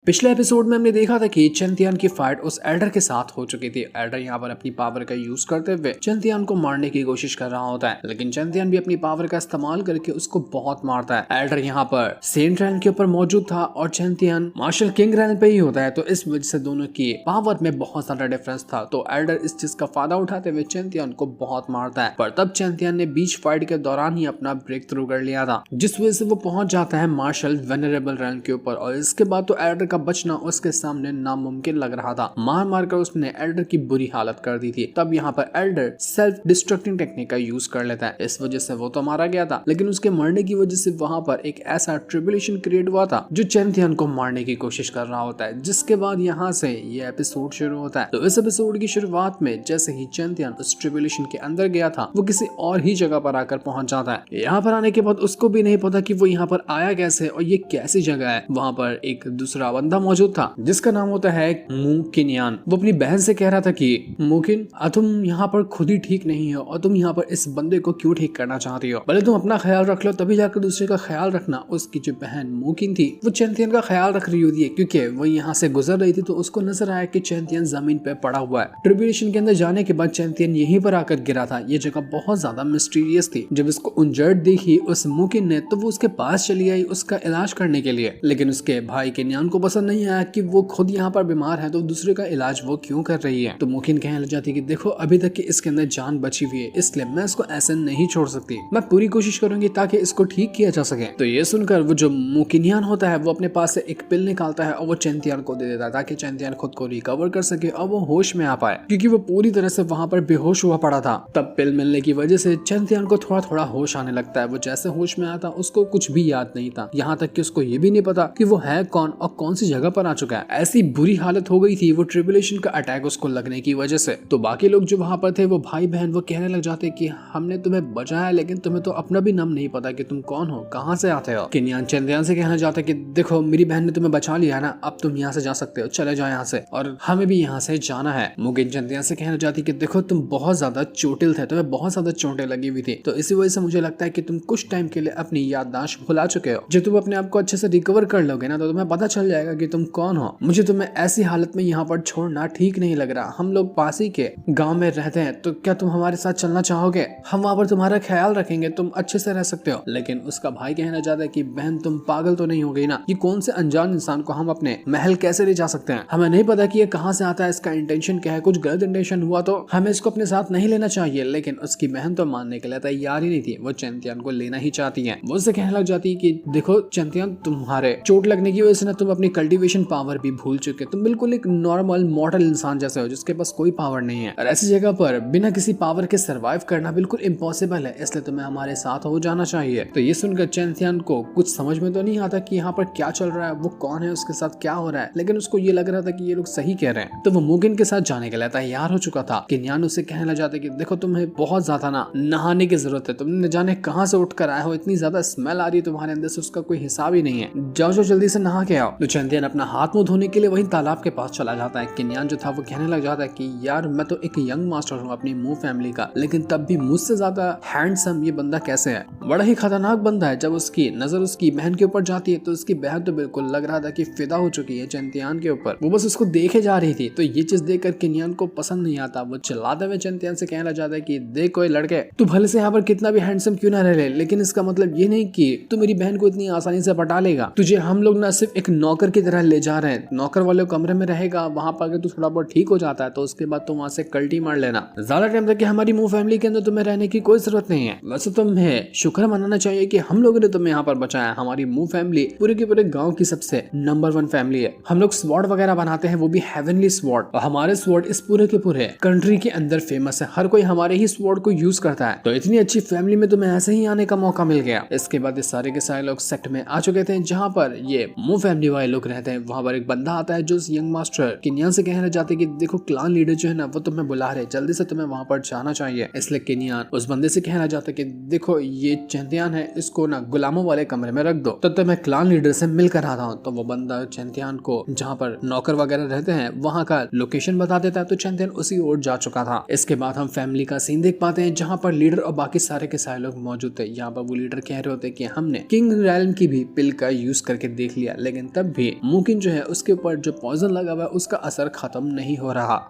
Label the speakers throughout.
Speaker 1: पिछले एपिसोड में हमने देखा था कि चेंतियान की फाइट उस एल्डर के साथ हो चुकी थी। एल्डर यहाँ पर अपनी पावर का यूज करते हुए चेंतियान को मारने की कोशिश कर रहा होता है, लेकिन चेंतियान भी अपनी पावर का इस्तेमाल करके उसको बहुत मारता है। एल्डर यहाँ पर सेंट रैन के ऊपर मौजूद था और चेंतियान मार्शल किंग रैन पे ही होता है, तो इस वजह से दोनों की पावर में बहुत सारा डिफरेंस था। तो एल्डर इस चीज का फायदा उठाते हुए चेंतियान को बहुत मारता है, पर तब चेंतियान ने बीच फाइट के दौरान ही अपना ब्रेक थ्रू कर लिया था, जिस वजह से वो पहुंच जाता है मार्शल वेनरेबल रैन के ऊपर। और इसके बाद तो एल्डर का बचना उसके सामने नामुमकिन लग रहा था। मार मार कर उसने एल्डर की बुरी हालत कर दी थी। तब यहाँ पर एल्डर सेल्फ डिस्ट्रक्टिंग टेक्निक का यूज कर लेता है। इस वजह से वो तो मारा गया था, लेकिन उसके मरने की वजह से वहां पर एक ऐसा ट्रिब्यूलेशन क्रिएट हुआ था जो चेंतियान को मारने की कोशिश कर रहा होता है, जिसके बाद यहाँ से ये एपिसोड शुरू होता है। तो इस एपिसोड की शुरुआत में जैसे ही चेंतियान उस ट्रिब्यूलेशन के अंदर गया था, वो किसी और ही जगह पर आकर पहुंच जाता है। यहाँ पर आने के बाद उसको भी नहीं पता कि वो यहाँ पर आया कैसे और ये कैसी जगह है। वहाँ पर एक दूसरा बंदा मौजूद था जिसका नाम होता है मुकिनियान। वो अपनी बहन से कह रहा था कि मुकिन, तुम यहाँ पर खुद ही ठीक नहीं हो और तुम यहाँ पर इस बंदे को क्यों ठीक करना चाहती हो? पहले तुम अपना ख्याल रख लो, तभी जाकर दूसरे का ख्याल रखना। उसकी जो बहन मुकिन थी वो चेंतियान का ख्याल रख रही होती है, क्योंकि वो यहाँ से गुजर रही थी तो उसको नजर आया कि चेंतियान जमीन पे पड़ा हुआ है। ट्रिब्यूलेशन के अंदर जाने के बाद चेंतियान यहीं पर आकर गिरा था। ये जगह बहुत ज्यादा मिस्टीरियस थी। जब इसको इंजर्ड देखी उस मुकिन ने, तो वो उसके पास चली आई उसका इलाज करने के लिए, लेकिन उसके भाई के न्यान को पसंद नहीं आया कि वो खुद यहाँ पर बीमार है तो दूसरे का इलाज वो क्यों कर रही है। तो मुकिन कहने लग जाती है कि देखो अभी तक कि इसके अंदर जान बची हुई है, इसलिए मैं इसको ऐसे नहीं छोड़ सकती, मैं पूरी कोशिश करूंगी ताकि इसको ठीक किया जा सके। तो ये सुनकर वो जो मुकिनियान होता है वो अपने पास से एक पिल निकालता है और वो चेंतियान को दे देता है ताकि चेंतियान खुद को रिकवर कर सके और वो होश में आ पाए, क्योंकि वो पूरी तरह से वहां पर बेहोश हुआ पड़ा था। तब पिल मिलने की वजह से चेंतियान को थोड़ा थोड़ा होश आने लगता है। वो जैसे होश में आता उसको कुछ भी याद नहीं था, यहाँ तक कि उसको ये भी नहीं पता कि वो है कौन और कौन सी जगह पर आ चुका है। ऐसी बुरी हालत हो गई थी वो ट्रिब्यूलेशन का अटैक उसको लगने की वजह से। तो बाकी लोग जो वहां पर थे, वो भाई बहन, वो कहने लग जाते कि हमने तुम्हें बचाया, लेकिन तुम्हें तो अपना भी नाम नहीं पता कि तुम कौन हो, कहाँ से आते हो। किनियान चेंतियान से कहना चाहता कि देखो मेरी बहन ने तुम्हें बचा लिया है ना, अब तुम यहाँ से जा सकते हो, चले जाओ यहाँ से, और हमें भी यहाँ से जाना है। मुगिन चेंतियान से कहना चाहती कि देखो तुम बहुत ज्यादा चोटिल थे, तुम्हें बहुत ज्यादा चोटें लगी हुई थी, तो इसी वजह से मुझे लगता है कि तुम कुछ टाइम के लिए अपनी याददाश्त भुला चुके हो। जब तुम अपने आप को अच्छे से रिकवर कर लोगे ना, तो तुम्हें पता चल जाएगा कि तुम कौन हो। मुझे तुम्हें ऐसी हालत में यहाँ पर छोड़ना ठीक नहीं लग रहा। हम लोग पास ही के गांव में रहते हैं, तो क्या तुम हमारे साथ चलना चाहोगे? हम वहां पर तुम्हारा ख्याल रखेंगे, तुम अच्छे से रह सकते हो। लेकिन उसका भाई कहना चाहता है कि बहन तुम पागल तो नहीं हो गई ना, ये कौन से अनजान इंसान को हम अपने महल कैसे ले जा सकते हैं? हमें नहीं पता कि ये कहाँ से आता है, इसका इंटेंशन क्या है, कुछ गलत इंटेंशन हुआ तो हमें इसको अपने साथ नहीं लेना चाहिए। लेकिन उसकी बहन तो मानने के लिए तैयार ही नहीं थी, वो चेंतियान को लेना ही चाहती है। वो उससे कहने लग जाती है कि देखो चेंतियान, तुम्हारे चोट लगने की वजह से ना तुम अपनी कल्टीवेशन पावर भी भूल चुके, तुम बिल्कुल एक नॉर्मल मॉडल इंसान जैसे हो जिसके पास कोई पावर नहीं है, और ऐसी जगह पर बिना किसी पावर के सरवाइव करना बिल्कुल इम्पॉसिबल है, इसलिए तुम्हें हमारे साथ हो जाना चाहिए। तो ये सुनकर चेंतियान को कुछ समझ में तो नहीं आता कि यहाँ पर क्या चल रहा है, वो कौन है, उसके साथ क्या हो रहा है, लेकिन उसको ये लग रहा था कि ये लोग सही कह रहे हैं। तो वो मुगिन के साथ जाने के लिए तैयार हो चुका था। किनियान उससे कहने लग जाते कि देखो तुम्हें बहुत ज्यादा ना नहाने की जरूरत है, तुम न जाने कहाँ से उठ कर आए हो, इतनी ज्यादा स्मेल आ रही है तुम्हारे अंदर से, उसका कोई हिसाब ही नहीं है, जाओ जाओ जल्दी से नहा के आओ। तो चेंतियान अपना हाथ मुंह धोने के लिए वही तालाब के पास चला जाता है। किनियान जो था वो कहने लग जाता है कि यार मैं तो एक यंग मास्टर हूँ अपनी मू फैमिली का, लेकिन तब भी मुझसे ज्यादा हैंडसम ये बंदा कैसे है? बड़ा ही खतरनाक बंदा है। जब उसकी नजर उसकी बहन के ऊपर जाती है तो उसकी बहन तो बिल्कुल लग रहा था कि फिदा हो चुकी है चेंतियान के ऊपर, वो बस उसको देखे जा रही थी। तो ये चीज देखकर किनियान को पसंद नहीं आता। वो चिल्लाते हुए चेंतियान से कहना चाहता है कि देख कोई लड़के, तू भले से यहाँ पर कितना भी हैंडसम क्यों ना रहे, लेकिन इसका मतलब ये नहीं कि तू मेरी बहन को इतनी आसानी से पटा लेगा। तुझे हम लोग ना सिर्फ एक नौकर की तरह ले जा रहे हैं, नौकर वाले कमरे में रहेगा, वहां पर अगर तू थोड़ा बहुत ठीक हो जाता है तो उसके बाद तुम वहां से कल्टी मार लेना। ज्यादा टाइम तक हमारी मुंह फैमिली के अंदर तुम्हें रहने की कोई जरूरत नहीं है। वैसे तुम्हें शुक्र मनाना चाहिए कि हम लोगों ने तुम्हें यहाँ पर बचाया। हमारी मुंह फैमिली पूरे के पूरे गांव की सबसे नंबर 1 फैमिली है। हम लोग स्वॉर्ड वगैरह बनाते हैं, वो भी हेवनली स्वॉर्ड, और हमारे स्वॉर्ड इस पूरे के पूरे कंट्री के अंदर फेमस है। हर कोई हमारे ही स्वॉर्ड को यूज करता है। तो इतनी अच्छी फैमिली में तुम्हें ऐसे ही आने का मौका मिल गया। इसके बाद इस सारे के सारे लोग सेक्ट में आ चुके थे जहाँ पर ये मुंह फैमिली वाले लोग रहते हैं। वहां पर एक बंदा आता है जो उस यंग मास्टर किनियान से कहना चाहते कि देखो क्लान लीडर जो है ना वो तुम्हें बुला रहे, जल्दी से तुम्हें वहां पर जाना चाहिए। इसलिए किनियान उस बंदे से कहना चाहता कि देखो ये चेंतियान है, इसको ना गुलामों वाले कमरे में रख दो, तो मैं क्लान लीडर से मिल कर आता हूँ। तो वो बंदा चेंतियान को जहाँ पर नौकर वगैरह रहते हैं वहां का लोकेशन बता देता है। तो चेंतियान उसी ओर जा चुका था। इसके बाद हम फैमिली का सीन देख पाते हैं जहाँ पर लीडर और बाकी सारे के सारे लोग मौजूद थे। यहाँ पर वो लीडर कह रहे होते कि हमने किंग रैलन की भी पिल का यूज करके देख लिया, लेकिन तब भी मुकिन जो है उसके ऊपर जो पॉइजन लगा हुआ है उसका असर खत्म नहीं हो रहा।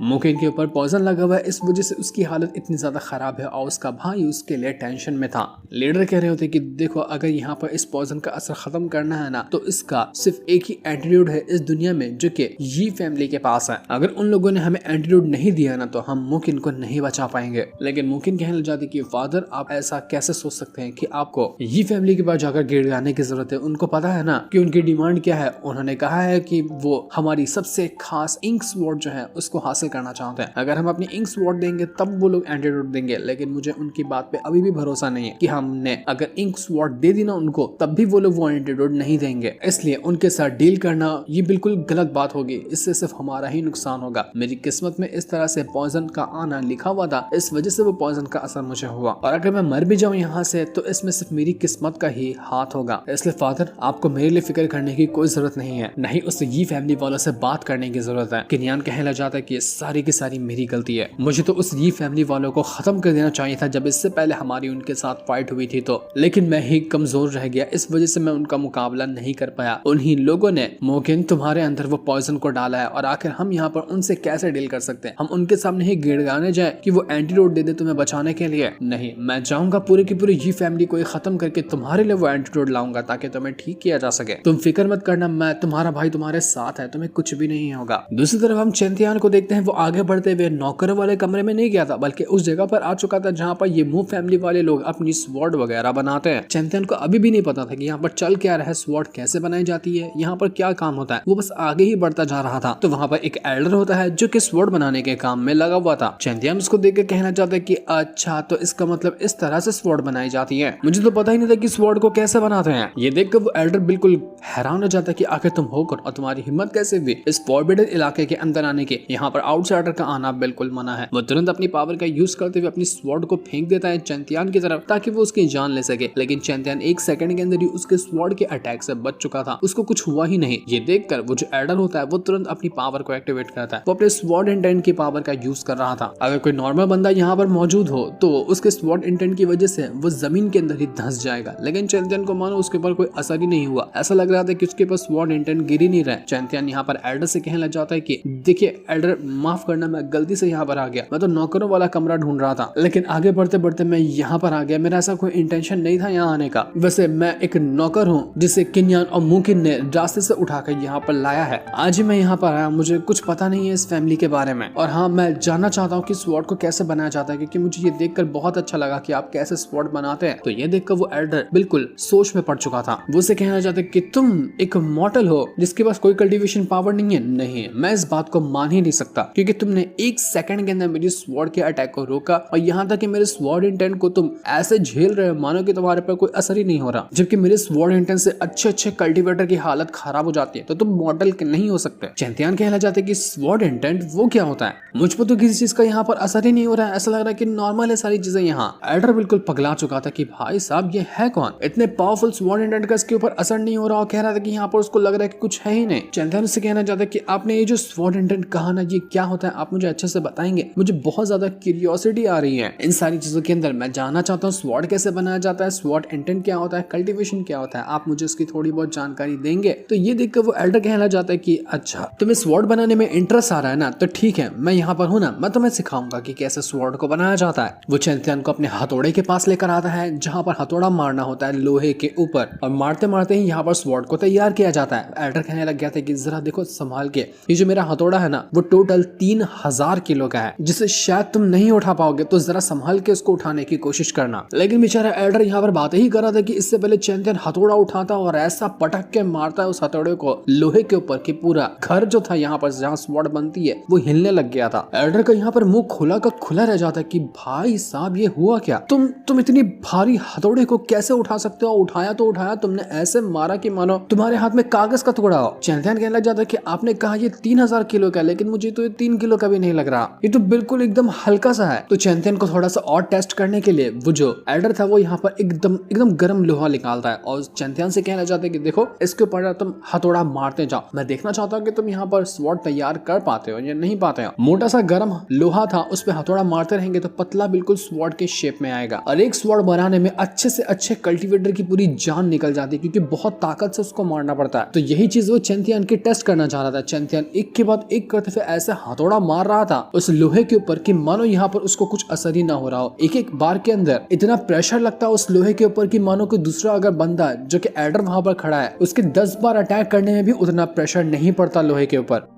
Speaker 1: मुकिन के ऊपर पॉइजन लगा हुआ है, इस वजह से उसकी हालत इतनी ज्यादा खराब है और उसका भाई उसके लिए टेंशन में था। लीडर कह रहे होते कि देखो अगर यहाँ पर इस पॉइजन का असर खत्म करना है ना तो इसका सिर्फ एक ही एंटीट्यूड है इस दुनिया में जो कि यी फैमिली के पास है। अगर उन लोगों ने हमें एंटीट्यूड नहीं दिया ना तो हम मुकिन को नहीं बचा पाएंगे। लेकिन मुकिन कहने लग जाते कि फादर आप ऐसा कैसे सोच सकते हैं कि आपको यी फैमिली के पास जाकर गिड़गाने की जरूरत है। उनको पता है ना कि उनकी डिमांड क्या है। उन्होंने कहा है कि वो हमारी सबसे खास इंक स्वॉर्ड जो है उसको हासिल करना चाहते हैं। अगर हम अपनी इंक स्वॉर्ड देंगे तब वो लोग एंटीडोट देंगे। लेकिन मुझे उनकी बात पे अभी भी भरोसा नहीं है कि हमने अगर इंक स्वॉर्ड दे दी ना उनको तब भी वो लोग वो एंटीडोट नहीं देंगे। इसलिए उनके साथ डील करना ये बिल्कुल गलत बात होगी। इससे सिर्फ हमारा ही नुकसान होगा। मेरी किस्मत में इस तरह से पॉइजन का आना लिखा हुआ था, इस वजह से वो पॉइजन का असर मुझे हुआ और अगर मैं मर भी जाऊं यहाँ से तो इसमें सिर्फ मेरी किस्मत का ही हाथ होगा। इसलिए फादर आपको मेरे लिए फिक्र करने की कोई जरूरत नहीं है, नहीं उससे ये फैमिली वालों से बात करने की जरूरत है। किनियान कहने लग जाता है कि सारी की सारी मेरी गलती है। मुझे तो उस ये फैमिली वालों को खत्म कर देना चाहिए था जब इससे पहले हमारी उनके साथ फाइट हुई थी तो, लेकिन मैं ही कमजोर रह गया। इस वजह से मैं उनका मुकाबला नहीं कर पाया। उन्हीं लोगों ने मोकिन तुम्हारे अंदर वो पॉइजन को डाला है और आखिर हम यहाँ पर उनसे कैसे डील कर सकते हैं। हम उनके सामने ही गिड़गाने जाए कि वो एंटीडोट दे दे तुम्हें बचाने के लिए? नहीं, मैं जाऊंगा पूरी की पूरी ये फैमिली को खत्म करके तुम्हारे लिए वो एंटीडोट लाऊंगा ताकि तुम्हें ठीक किया जा सके। तुम फिक्र मत करना, मैं तुम्हारा भाई तुम्हारे साथ है, तुम्हें कुछ भी नहीं होगा। दूसरी तरफ हम चेंतियान को देखते हैं। वो आगे बढ़ते हुए नौकरों वाले कमरे में नहीं गया था बल्कि उस जगह पर आ चुका था जहाँ पर ये मू फैमिली वाले लोग अपनी स्वॉर्ड वगैरह बनाते हैं। चेंतियान को अभी भी नहीं पता था कि यहाँ पर चल क्या रहा है, स्वॉर्ड कैसे बनाई जाती है, यहाँ पर क्या काम होता है। वो बस आगे ही बढ़ता जा रहा था तो वहाँ पर एक एल्डर होता है जो कि स्वॉर्ड बनाने के काम में लगा हुआ था। चेंतियान उसको देख कर कहना चाहता है कि अच्छा तो इसका मतलब इस तरह से स्वॉर्ड बनाई जाती है, मुझे तो पता ही नहीं था कि स्वॉर्ड को कैसे बनाते हैं। ये देखकर वो एल्डर बिल्कुल हैरान हो जाता है कि आखिर तुम होकर और तुम्हारी हिम्मत कैसे हुई इस फॉरबिडन इलाके के अंदर आने की। यहाँ पर आउटसाइडर का आना बिल्कुल मना है। वो तुरंत अपनी पावर का यूज करते हुए अपनी स्वॉर्ड को फेंक देता है चेंतियान की तरफ ताकि वो उसकी जान ले सके। लेकिन चेंतियान एक सेकंड के अंदर ही उसके स्वॉर्ड के अटैक से बच चुका था, उसको कुछ हुआ ही नहीं। ये देखकर वो जो एल्डर होता है वो तुरंत अपनी पावर को एक्टिवेट करता है। वो अपने स्वॉर्ड इंटेंट की पावर का यूज कर रहा था। अगर कोई नॉर्मल बंदा यहाँ पर मौजूद हो तो उसके स्वॉर्ड इंटेंट की वजह से वो जमीन के अंदर ही धंस जाएगा। लेकिन चेंतियान को मानो उसके ऊपर कोई असर ही नहीं हुआ। ऐसा लग रहा था कि उसके पास स्वॉर्ड इंटेंट गिर ही नहीं रहा। चेंतियान यहाँ पर एल्डर से कहने लग जाता है कि देखिए एल्डर, माफ करना, मैं गलती से यहाँ पर आ गया। मैं तो नौकरों वाला कमरा ढूंढ रहा था लेकिन आगे बढ़ते बढ़ते मैं यहाँ पर आ गया। मेरा ऐसा कोई इंटेंशन नहीं था यहाँ आने का। वैसे मैं एक नौकर हूँ जिसे किनियान और मुकिन ने रास्ते से उठाकर यहाँ पर लाया है। आज ही मैं यहाँ पर आया, मुझे कुछ पता नहीं है इस फैमिली के बारे में। और हाँ, मैं जानना चाहता हूँ कि स्वॉर्ड को कैसे बनाया जाता है क्योंकि मुझे ये देखकर बहुत अच्छा लगा कि आप कैसे स्वॉर्ड बनाते हैं। तो ये देखकर वो एल्डर बिल्कुल सोच में पड़ चुका था। वो उसे कहना चाहते कि तुम एक मॉर्टल हो जिसके पास कोई कल्टीवेशन पावर नहीं है। नहीं, मैं इस बात को मान ही नहीं सकता क्योंकि तुमने एक सेकंड के अंदर मेरी स्वॉर्ड के अटैक को रोका और यहाँ तक कि मेरे स्वॉर्ड इंटेंट को तुम ऐसे झेल रहे हो मानो कि तुम्हारे पर कोई असर ही नहीं हो रहा, जबकि मेरे स्वॉर्ड इंटेंट से अच्छे अच्छे कल्टीवेटर की हालत खराब हो जाती है। तो तुम मॉडल नहीं हो सकते। चेंतियान कहना चाहते कि स्वॉर्ड इंटेंट वो क्या होता है? मुझ पर तो किसी चीज का यहाँ पर असर ही नहीं हो रहा है। ऐसा लग रहा है कि नॉर्मल है सारी चीजें यहाँ। एल्डर बिल्कुल पगला चुका था कि भाई साहब ये है कौन, इतने पावरफुल स्वॉर्ड इंटेंट का इसके ऊपर असर नहीं हो रहा और कह रहा था कि यहाँ पर उसको लग रहा है कि कुछ है ही नहीं। चेंतियान उससे कहना चाहता है कि आपने ये जो स्वॉर्ड इंटेंट कहा ना, ये क्या होता है? आप मुझे अच्छे से बताएंगे? मुझे बहुत ज्यादा क्यूरियोसिटी आ रही है इन सारी चीजों के अंदर। मैं जानना चाहता हूँ स्वॉर्ड कैसे बनाया जाता है, स्वॉर्ड इंटेंट क्या होता है, कल्टीवेशन क्या होता है। आप मुझे इसकी थोड़ी बहुत जानकारी देंगे? तो ये देखकर वो एल्डर कहना चाहता है कि अच्छा तुम्हें स्वॉर्ड बनाने में इंटरेस्ट आ रहा है ना, तो ठीक है, मैं यहाँ पर हूँ ना, मैं तुम्हें सिखाऊंगा कि कैसे स्वॉर्ड को बनाया जाता है। वो चेंतियान को अपने हथौड़े के पास लेकर आता है जहाँ पर हथौड़ा मारना होता है लोहे के ऊपर और मारते मारते ही यहाँ पर स्वॉर्ड को तैयार किया जाता है। एल्डर कहने लग गया था कि जरा देखो संभाल के, ये जो मेरा हथौड़ा है ना वो टोटल 3000 किलो का है जिसे शायद तुम नहीं उठा पाओगे, तो जरा संभाल के उसको उठाने की कोशिश करना। लेकिन बेचारा एल्डर यहाँ पर बात ही कर रहा था कि इससे पहले चेंतियान हथौड़ा उठाता और ऐसा पटक के मारता है उस हथौड़े को लोहे के ऊपर कि पूरा घर जो था यहाँ पर जहाँ स्वॉर्ड बनती है वो हिलने लग गया था। एल्डर का यहाँ पर मुंह खुला का खुला रह जाता है कि भाई साहब ये हुआ क्या? तुम इतनी भारी हथौड़े को कैसे उठा सकते हो? उठाया तो उठाया, तुमने ऐसे मारा कि मानो तुम्हारे हाथ में कागज का टुकड़ा हो। चेंतियान कहने लग जाता है कि आपने कहा ये 3000 किलो का, लेकिन मुझे तो 3 किलो का भी नहीं लग रहा, ये तो बिल्कुल एकदम हल्का सा है। तो चैंपियन को थोड़ा सा और टेस्ट करने के लिए वो जो एल्डर था वो यहाँ पर एकदम गर्म लोहा निकालता है और चैंपियन से कहना चाहते हैं कि देखो इसके ऊपर तुम हथौड़ा मारते जाओ, मैं देखना चाहता हूँ कि तुम यहाँ पर स्वॉर्ड तैयार कर पाते हो या नहीं पाते हो। मोटा सा गर्म लोहा था, उस पर हथौड़ा मारते रहेंगे तो पतला बिल्कुल स्वॉर्ड के शेप में आएगा और एक स्वॉर्ड बनाने में अच्छे से अच्छे कल्टीवेटर की पूरी जान निकल जाती है क्योंकि बहुत ताकत से उसको मारना पड़ता है। तो यही चीज वो चैंपियन की टेस्ट करना चाह रहा था। चैंपियन एक के बाद एक करते हुए ऐसे हथौड़ा मार रहा था उस लोहे के ऊपर कि मानो यहाँ पर उसको कुछ असर ही ना हो रहा हो। एक बार के अंदर इतना प्रेशर लगता है उस लोहे के ऊपर कि मानो कोई दूसरा अगर बंदा जो कि एल्डर वहां पर खड़ा है उसके 10 बार अटैक करने में भी उतना प्रेशर नहीं पड़ता लोहे के ऊपर।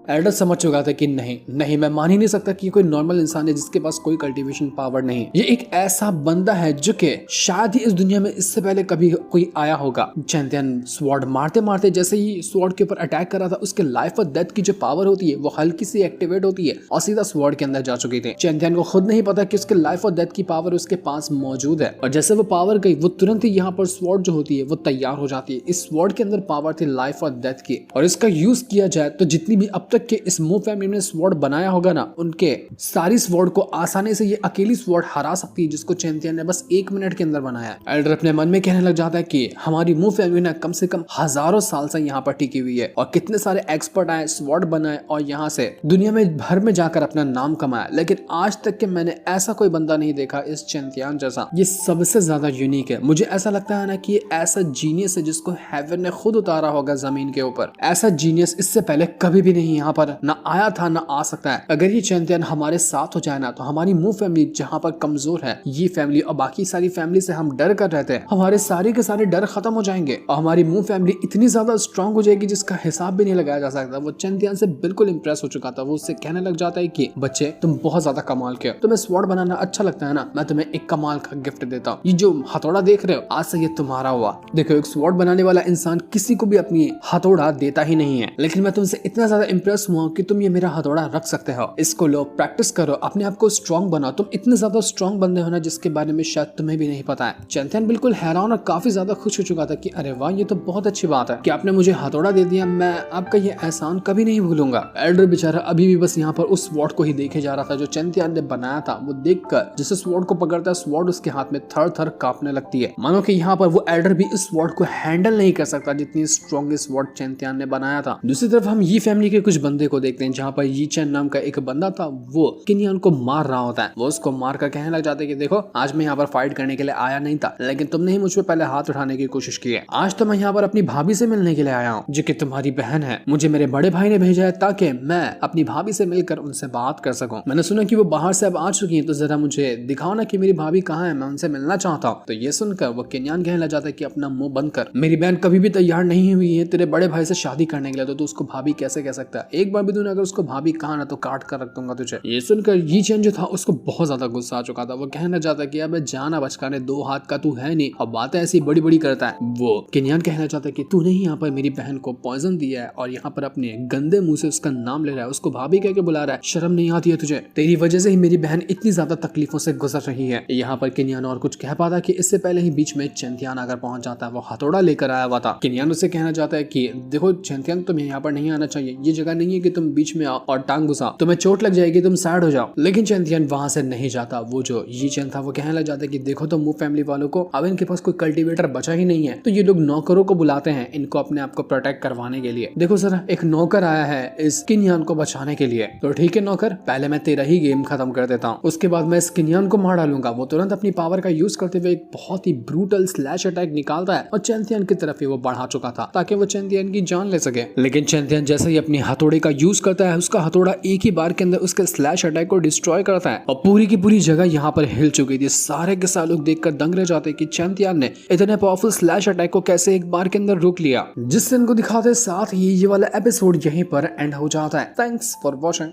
Speaker 1: एल्डर समझ चुका था कि नहीं मैं मान ही नहीं सकता कि कोई नॉर्मल इंसान है जिसके पास कोई कल्टीवेशन पावर नहीं। ये एक ऐसा बंदा है जो कि शायद ही इस दुनिया में इससे पहले कभी कोई आया होगा। चैंपियन स्वॉर्ड मारते मारते जैसे ही स्वॉर्ड के ऊपर अटैक कर रहा था उसके लाइफ और डेथ की जो पावर होती है वो हल्की सी एक्टिवेट होती है और सीधा स्वॉर्ड के अंदर जा चुकी थी। चैंपियन को खुद नहीं पता कि उसके लाइफ और डेथ की पावर उसके पास मौजूद है और जैसे वो पावर गई वो तुरंत ही यहाँ पर स्वॉर्ड जो होती है वो तैयार हो जाती है। इस स्वॉर्ड के अंदर पावर थी लाइफ और डेथ की और इसका यूज किया जाए तो जितनी भी अब तक के इस मू फैमिली ने स्वॉर्ड बनाया होगा ना उनके सारी स्वॉर्ड को आसानी से ये अकेली स्वॉर्ड हरा सकती है जिसको चैंपियन ने बस 1 मिनट के अंदर बनाया। एल्डर अपने मन में कहने लग जाता है कि हमारी मू फैमिली ने कम से कम हजारों साल से यहाँ पर टिकी हुई है और कितने सारे एक्सपर्ट आए स्वॉर्ड बनाए और यहाँ से दुनिया में भर में जाकर अपना नाम कमाया, लेकिन आज तक के मैंने ऐसा कोई बंदा नहीं देखा इस चैंपियन जैसा। ये सबसे ज्यादा यूनिक है। मुझे ऐसा लगता है ना कि ये ऐसा जीनियस है जिसको हेवन ने खुद उतारा होगा जमीन के ऊपर। ऐसा जीनियस इससे पहले कभी भी नहीं यहाँ पर ना आया था ना आ सकता है। अगर ये चैंपियन हमारे साथ हो जाए ना तो हमारी मू फैमिली जहाँ पर कमजोर है ये फैमिली और बाकी सारी फैमिली से हम डर कर रहते हैं, हमारे सारे के सारे डर खत्म हो जाएंगे और हमारी मू फैमिली इतनी ज्यादा स्ट्रांग हो जाएगी जिसका हिसाब भी नहीं लगाया जा सकता। वो चैंपियन से बिल्कुल इंप्रेस हो चुका था। वो उससे कहने लग जाता है कि बच्चे तुम बहुत ज्यादा कमाल के हो, तुम्हें स्वॉर्ड बनाना अच्छा लगता है ना, मैं तुम्हें एक कमाल का गिफ्ट देता हूँ। ये जो हथौड़ा देख रहे हो आज से ये तुम्हारा हुआ। देखो एक स्वॉर्ड बनाने वाला इंसान किसी को भी अपनी हथौड़ा देता ही नहीं है, लेकिन मैं तुमसे इतना ज्यादा इंप्रेस हुआ कि तुम ये मेरा हथौड़ा रख सकते हो। इसको लो, प्रैक्टिस करो, अपने आप को स्ट्रॉन्ग बनाओ। तुम इतने ज्यादा स्ट्रॉन्ग बंदे हो ना जिसके बारे में शायद तुम्हें भी नहीं पता है। चैंपियन बिल्कुल हैरान और काफी ज्यादा खुश हो चुका था कि अरे वाह ये तो बहुत अच्छी बात है कि आपने मुझे हथौड़ा दे दिया, मैं आपका ये एहसान कभी नहीं भूलूंगा। एल्डर बेचारा अभी भी बस यहाँ पर उस स्वॉर्ड को ही देखे जा रहा था जो चैंपियन ने बनाया था। वो देखकर जिसे स्वॉर्ड को पकड़ता है स्वॉर्ड उसके हाथ में थर थर कांपने लगती है, मानो कि यहाँ पर वो एल्डर भी इस स्वॉर्ड को हैंडल नहीं कर सकता जितनी स्ट्रॉन्गेस्ट स्वॉर्ड चैंपियन ने बनाया था। दूसरी तरफ हम ये फैमिली के कुछ बंदे को देखते हैं जहाँ पर यी चैन नाम का एक बंदा था, वो किनियन को मार रहा होता है। वो उसको मार कर कहने लग जाते हैं कि देखो आज मैं यहाँ पर फाइट करने के लिए आया नहीं था, लेकिन तुमने ही मुझ पे पहले हाथ उठाने की कोशिश की है। आज तो मैं यहाँ पर अपनी भाभी से मिलने के लिए आया हूँ जो कि तुम्हारी बहन है। मुझे मेरे बड़े भाई ने भेजा है ताकि मैं अपनी भाभी से मिलकर उनसे बात कर सकूं। मैंने सुना कि वो बाहर से अब आ चुकी हैं, तो जरा मुझे दिखाओ ना कि मेरी भाभी कहाँ है, मैं उनसे मिलना चाहता हूँ। तो ये सुनकर वो किनियन कहने लग जाता है कि अपना मुंह बंद कर, मेरी बहन कभी भी तैयार नहीं हुई है तेरे बड़े भाई से शादी करने के लिए, तो तू उसको भाभी कैसे कह सकता है? एक बार भी तूने अगर उसको भाभी कहा ना तो काट कर रख दूंगा तुझे। ये सुनकर यी चैन जो था उसको बहुत ज्यादा गुस्सा आ चुका था। वो कहना चाहता कि अब जाना बचकाने, 2 हाथ का तू है नहीं, अब बातें ऐसी बड़ी बड़ी करता है। वो किनियन कहना चाहता है कि तूने ही यहाँ पर मेरी बहन को पॉइजन दिया है और यहाँ पर अपने गंदे मुंह से उसका नाम ले रहा है, उसको भाभी कह के बुला रहा है। शर्म नहीं आती है तुझे? तेरी वजह से ही मेरी बहन इतनी ज्यादा तकलीफों से गुजर रही है। यहाँ पर किनियन और कुछ कह पाता कि इससे पहले ही बीच में चैंपियन आकर पहुंच जाता है। वो हथौड़ा लेकर आया हुआ था। किनियन उससे कहना चाहता है कि देखो चैंपियन तुम्हें यहाँ पर नहीं आना चाहिए, ये जगह नहीं है कि तुम बीच में आओ और टांग घुसाओ, तुम्हें चोट लग जाएगी, तुम साइड हो जाओ। लेकिन चैंपियन वहां से नहीं जाता। वो जो यी चैन था वो कहने लग जाता है कि देखो तो मू फैमिली वालों को अब इनके पास कोई कल्टीवेटर बचा ही नहीं है, तो ये लोग नौकरों को बुलाते हैं इनको अपने आप को प्रोटेक्ट करवाने के लिए। देखो जरा एक नौकर आया है इस किनियन को बचाने के लिए, तो ठीक है नौकर, पहले मैं तेरा ही गेम खत्म कर देता हूँ, उसके बाद मैं इस किनियन को मार डालूंगा। वो तुरंत अपनी पावर का यूज करते हुए एक बहुत ही ब्रूटल स्लैश अटैक निकालता है और चैंपियन की तरफ ही वो बढ़ा चुका था ताकि वो चैंपियन की जान ले सके। लेकिन चैंपियन जैसे ही अपनी हथौड़े का यूज करता है, उसका हथौड़ा एक ही बार के अंदर उसके स्लैश अटैक को डिस्ट्रॉय करता है और पूरी की पूरी जगह यहाँ पर हिल चुकी थी। सारे के सारे लोग देखकर दंग रह जाते कि चैंपियन ने इतने पावरफुल स्लैश अटैक को कैसे एक बार के अंदर रोक लिया। जिससे इनको दिखाते साथ ही ये वाला एपिसोड यहीं पर एंड हो जाता है। Thanks for watching.